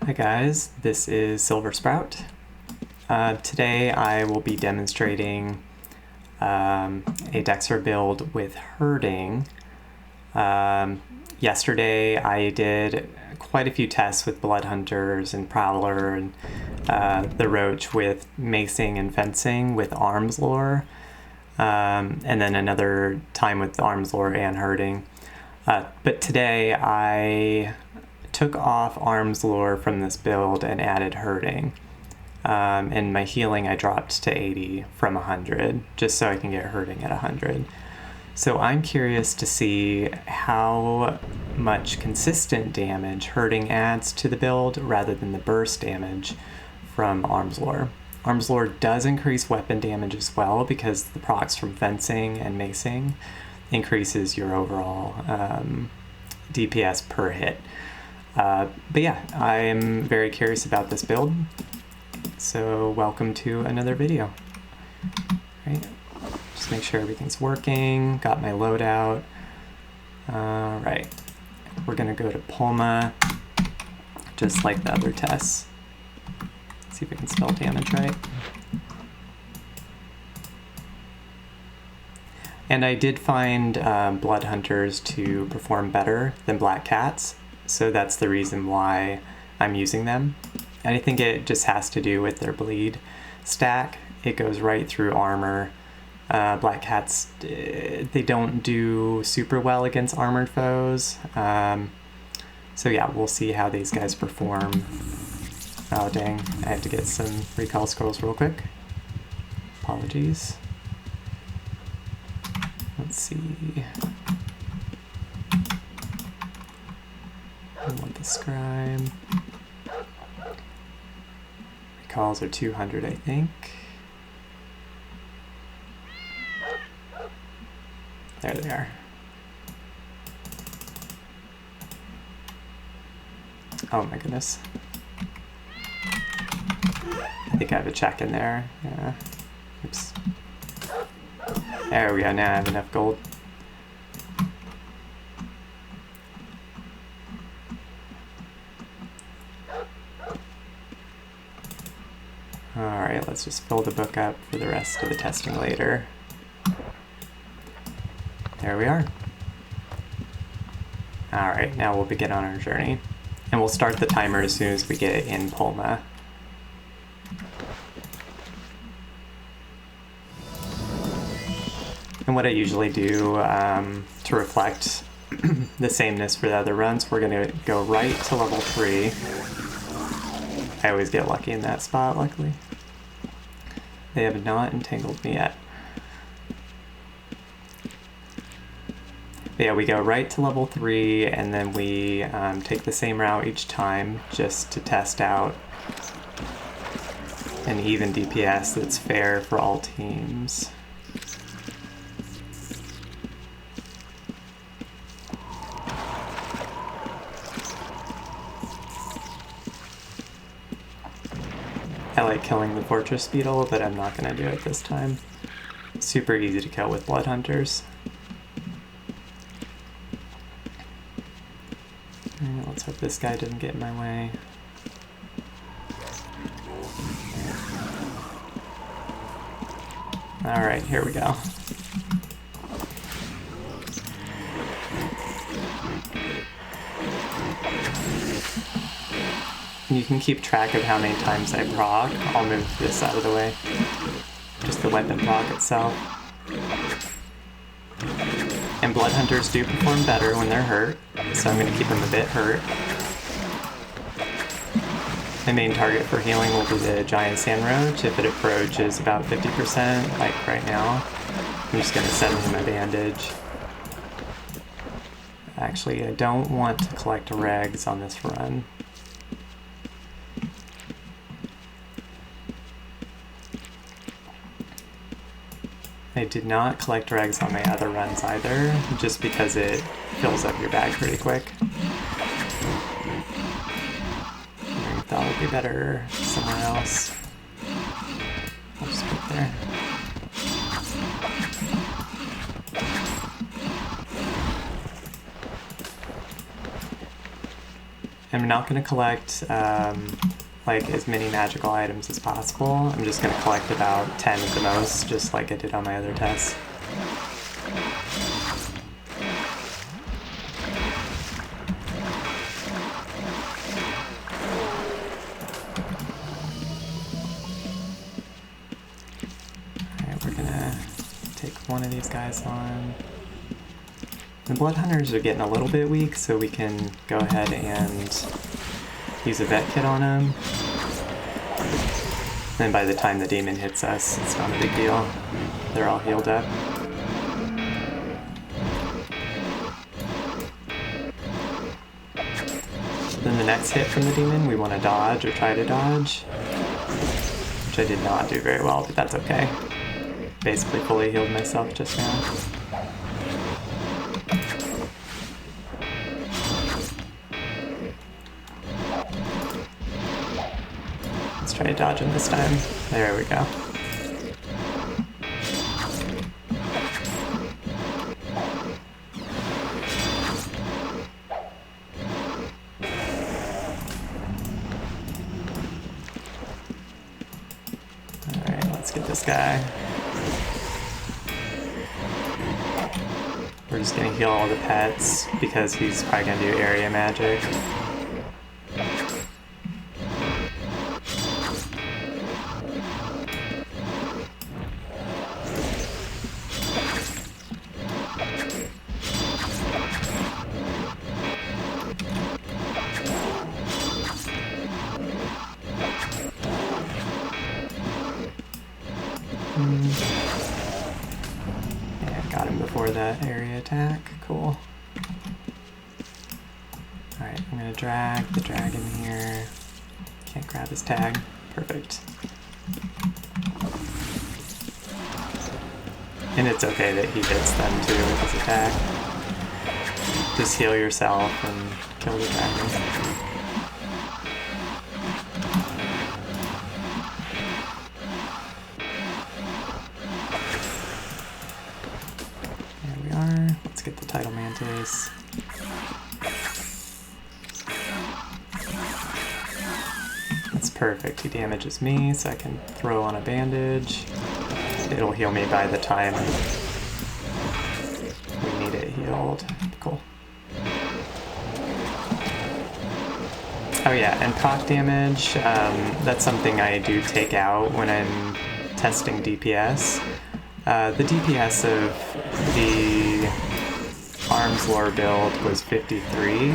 Hi guys, this is Silver Sprout. Today I will be demonstrating a Dexter build with herding. Yesterday I did quite a few tests with blood hunters and prowler and the roach with macing and fencing with arms lore, and then another time with arms lore and herding. But today I took off arms lore from this build and added herding. And my healing I dropped to 80 from 100, just so I can get herding at 100. So I'm curious to see how much consistent damage herding adds to the build rather than the burst damage from arms lore. Arms lore does increase weapon damage as well because the procs from fencing and macing increases your overall DPS per hit. But yeah, I'm very curious about this build, so welcome to another video. Right, just make sure everything's working, got my loadout. Right, we're gonna go to Pulma, just like the other tests. See if we can spell damage right. And I did find blood hunters to perform better than black cats, so that's the reason why I'm using them. And I think it just has to do with their bleed stack. It goes right through armor. Black cats, they don't do super well against armored foes. So yeah, we'll see how these guys perform. Oh dang, I have to get some recall scrolls real quick. Apologies. Let's see. I want the scribe. Recalls are 200, I think. There they are. Oh my goodness. I think I have a check in there. Yeah. Oops. There we go, now I have enough gold. Alright, let's just fill the book up for the rest of the testing later. There we are. Alright, now we'll begin on our journey. And we'll start the timer as soon as we get in Pulma. And what I usually do to reflect the sameness for the other runs, we're going to go right to level 3. I always get lucky in that spot, luckily. They have not entangled me yet. But yeah, we go right to level 3, and then we take the same route each time just to test out an even DPS that's fair for all teams. I like killing the fortress beetle, but I'm not going to do it this time. Super easy to kill with blood hunters. Right, let's hope this guy didn't get in my way. Alright, here we go. You can keep track of how many times I proc. I'll move this out of the way. Just the weapon proc itself. And blood hunters do perform better when they're hurt, so I'm going to keep them a bit hurt. My main target for healing will be the giant sand roach. If it approaches about 50%, like right now, I'm just going to set in my bandage. Actually, I don't want to collect regs on this run. I did not collect regs on my other runs either, just because it fills up your bag pretty quick. I thought it would be better somewhere else. I'll just put it there. I'm not going to collect like as many magical items as possible. I'm just going to collect about 10 at the most, just like I did on my other tests. Alright, we're gonna take one of these guys on. The Blood Hunters are getting a little bit weak, so we can go ahead and use a vet kit on them. Then by the time the demon hits us, it's not a big deal. They're all healed up. Then the next hit from the demon, we want to dodge or try to dodge, which I did not do very well, but that's okay. Basically fully healed myself just now. Try to dodge him this time. There we go. Alright, let's get this guy. We're just gonna heal all the pets because he's probably gonna do area magic. Yeah, got him before that area attack. Cool. Alright, I'm gonna drag the dragon here. Can't grab his tag. Perfect. And it's okay that he hits them too with his attack. Just heal yourself and kill the dragon. Let's get the Tidal Mantis. That's perfect. He damages me, so I can throw on a bandage. It'll heal me by the time we need it healed. Cool. Oh yeah, and proc damage, that's something I do take out when I'm testing DPS. The DPS of the Arms Lore build was 53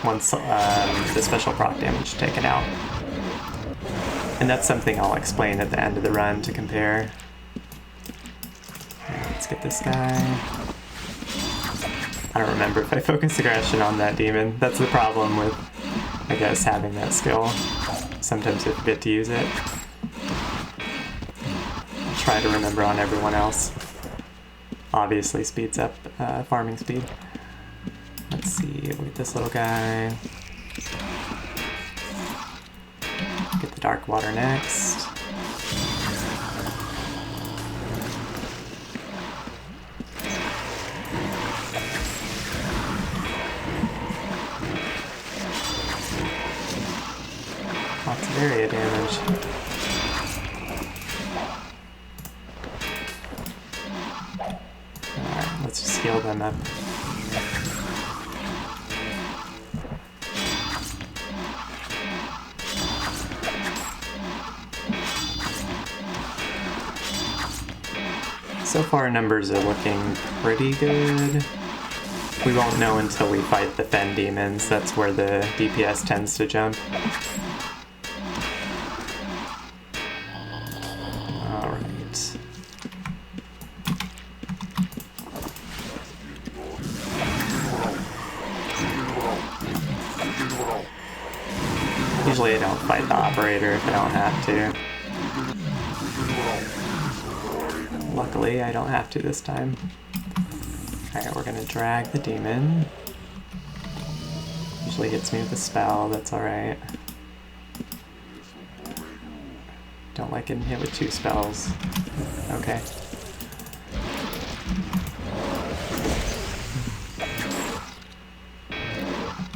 once the special proc damage taken out. And that's something I'll explain at the end of the run to compare. Let's get this guy. I don't remember if I focus aggression on that demon. That's the problem with, I guess, having that skill. Sometimes you forget to use it. I'll try to remember on everyone else. Obviously speeds up farming speed. Let's see, we'll get this little guy. Get the Dark Water next. Lots of area damage. Alright, let's just heal them up. So far numbers are looking pretty good. We won't know until we fight the Fen demons. That's where the DPS tends to jump. Alright. Usually I don't fight the operator if I don't have to. Luckily, I don't have to this time. Alright, we're gonna drag the demon. Usually hits me with a spell, that's alright. Don't like getting hit with 2 spells. Okay.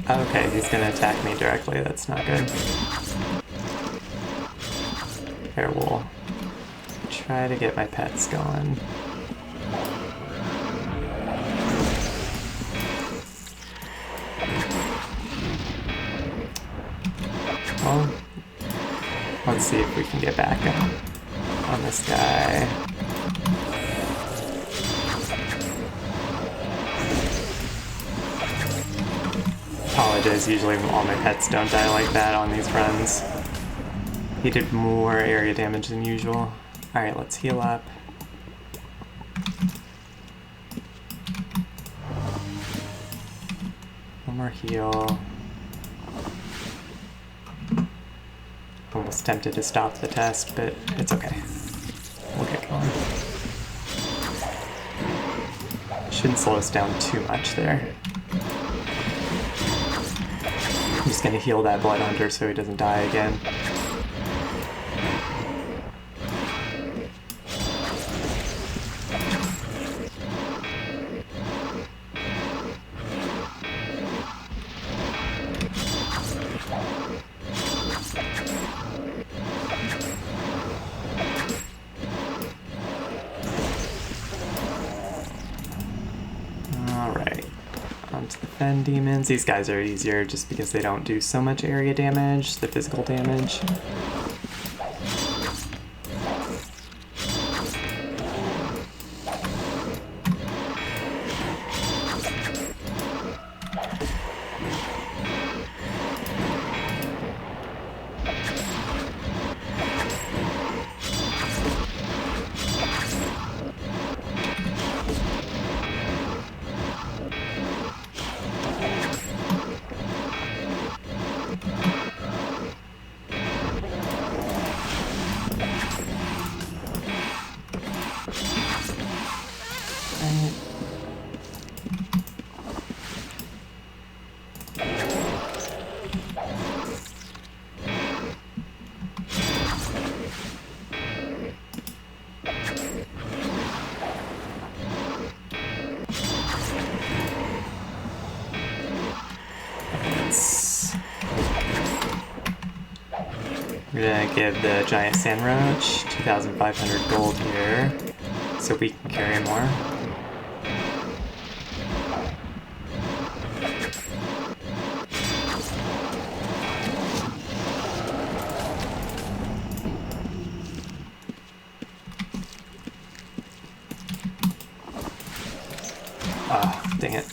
Okay, he's gonna attack me directly. That's not good. Here, we'll try to get my pets going. Well, let's see if we can get back on this guy. Apologize, usually all my pets don't die like that on these runs. He did more area damage than usual. Alright, let's heal up. One more heal. Almost tempted to stop the test, but it's okay. We'll get going. Shouldn't slow us down too much there. I'm just gonna heal that Blood Hunter so he doesn't die again. Alright, onto the Fen Demons. These guys are easier just because they don't do so much area damage, the physical damage. We're gonna give the giant sand roach 2,500 gold here, so we can carry more. Ah, dang it.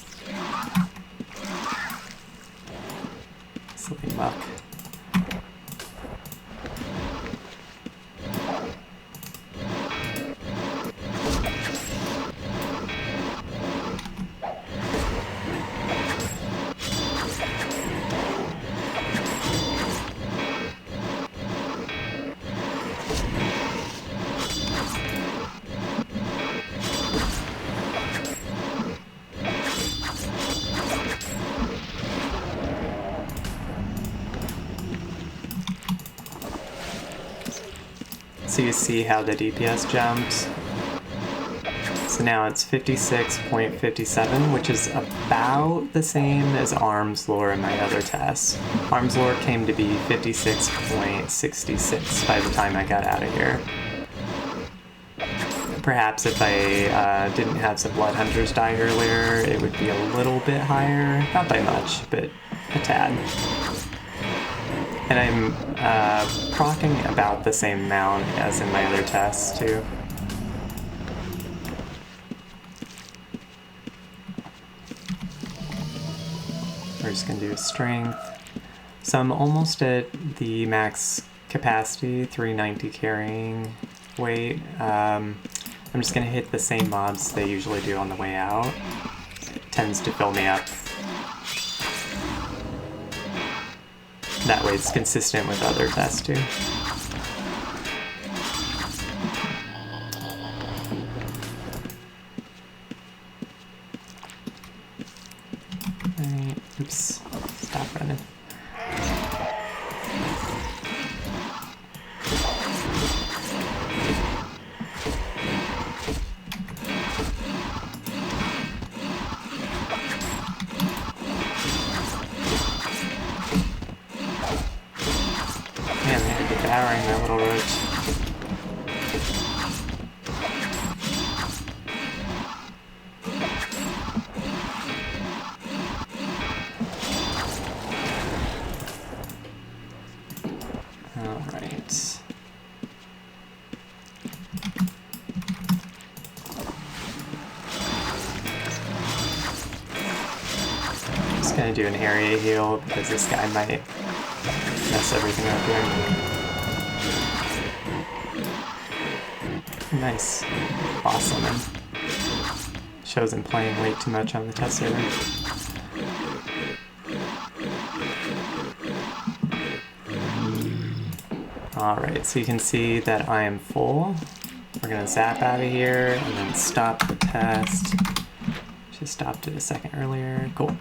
Silly muck. So you see how the DPS jumped. So now it's 56.57, which is about the same as Arms Lore in my other tests. Arms Lore came to be 56.66 by the time I got out of here. Perhaps if I didn't have some Blood Hunters die earlier, it would be a little bit higher. Not by much, but a tad. And I'm proccing about the same amount as in my other tests, too. We're just going to do strength. So I'm almost at the max capacity, 390 carrying weight. I'm just going to hit the same mobs they usually do on the way out. It tends to fill me up. That way it's consistent with other tests too. Right. Oops, stop running. devouring that little roach. Alright. Just gonna do an area heal because this guy might mess everything up here. Nice. Awesome. And shows him playing way too much on the test server. Alright, so you can see that I am full. We're gonna zap out of here and then stop the test. Just stopped it a second earlier. Cool.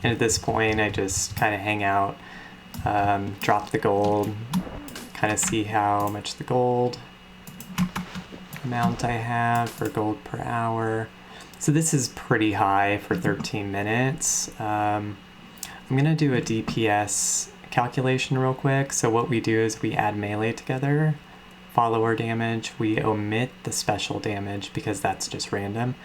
And at this point, I just kind of hang out, drop the gold, kind of see how much the gold amount I have for gold per hour. So this is pretty high for 13 minutes. I'm gonna do a DPS calculation real quick. So what we do is we add melee together, follower damage, we omit the special damage because that's just random.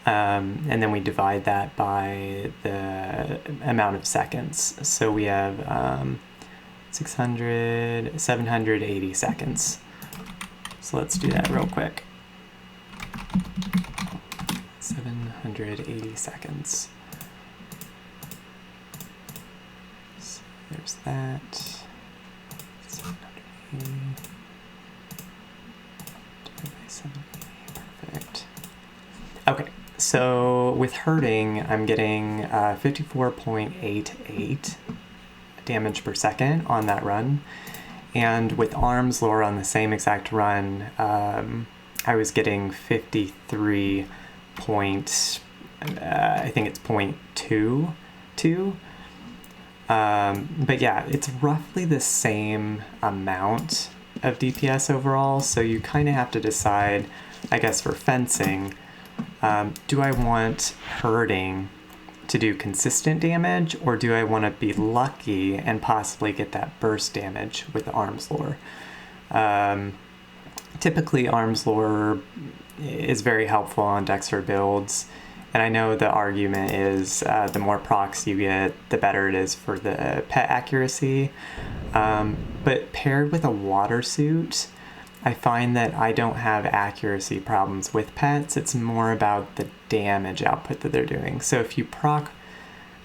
And then we divide that by the amount of seconds. So we have 780 seconds. So let's do that real quick. 780 seconds. So there's that. 780 divided by 780. Perfect. Okay. So with hurting, I'm getting 54.88 damage per second on that run. And with arms lore on the same exact run, I was getting 53 point, I think it's 0.22. But yeah, it's roughly the same amount of DPS overall. So you kind of have to decide, I guess, for fencing, do I want hurting to do consistent damage, or do I want to be lucky and possibly get that burst damage with the arms lore? Typically, arms lore is very helpful on Dexter builds, and I know the argument is the more procs you get, the better it is for the pet accuracy. But paired with a water suit, I find that I don't have accuracy problems with pets. It's more about the damage output that they're doing. So if you proc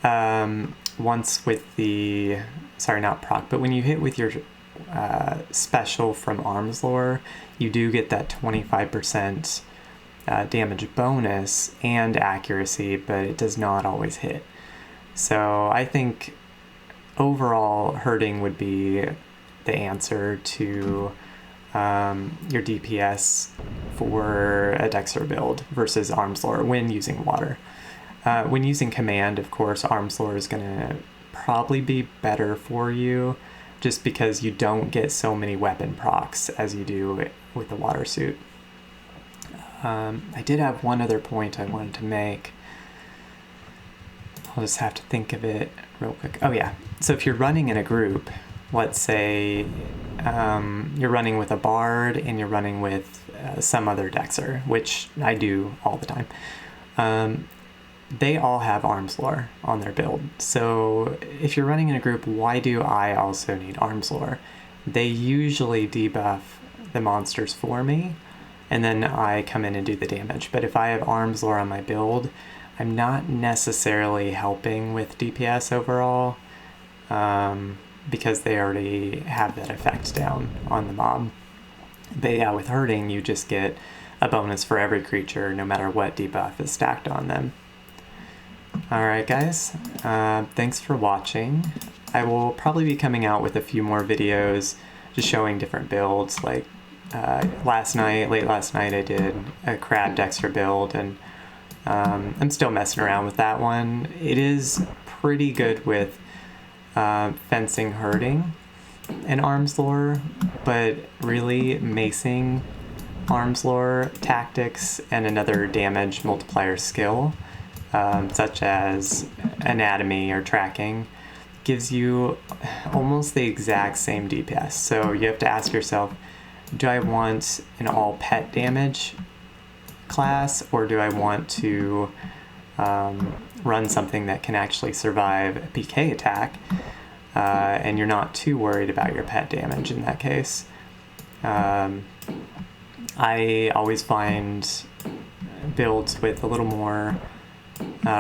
once with the, sorry, not proc, but when you hit with your special from arms lore, you do get that 25% damage bonus and accuracy, but it does not always hit. So I think overall hurting would be the answer to your DPS for a Dexter build versus arms lore when using water. When using command, of course, arms lore is going to probably be better for you just because you don't get so many weapon procs as you do with the water suit. I did have one other point I wanted to make. I'll just have to think of it real quick. Oh yeah, so if you're running in a group, let's say you're running with a bard and you're running with some other Dexter, which I do all the time. They all have arms lore on their build. So if you're running in a group, why do I also need arms lore? They usually debuff the monsters for me, and then I come in and do the damage. But if I have arms lore on my build, I'm not necessarily helping with DPS overall, because they already have that effect down on the mob. But yeah, with hurting, you just get a bonus for every creature, no matter what debuff is stacked on them. Alright guys, thanks for watching. I will probably be coming out with a few more videos just showing different builds. Like late last night I did a crab Dexter build, and I'm still messing around with that one. It is pretty good with fencing hurting and arms lore, but really macing arms lore tactics and another damage multiplier skill, such as anatomy or tracking, gives you almost the exact same DPS. So you have to ask yourself, do I want an all pet damage class, or do I want to run something that can actually survive a PK attack, and you're not too worried about your pet damage in that case. I always find builds with a little more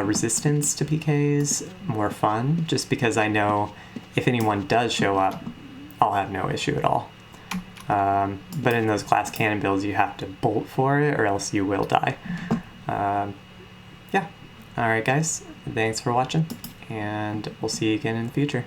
resistance to PKs more fun, just because I know if anyone does show up, I'll have no issue at all. But in those glass cannon builds, you have to bolt for it or else you will die. Yeah. Alright guys, thanks for watching, and we'll see you again in the future.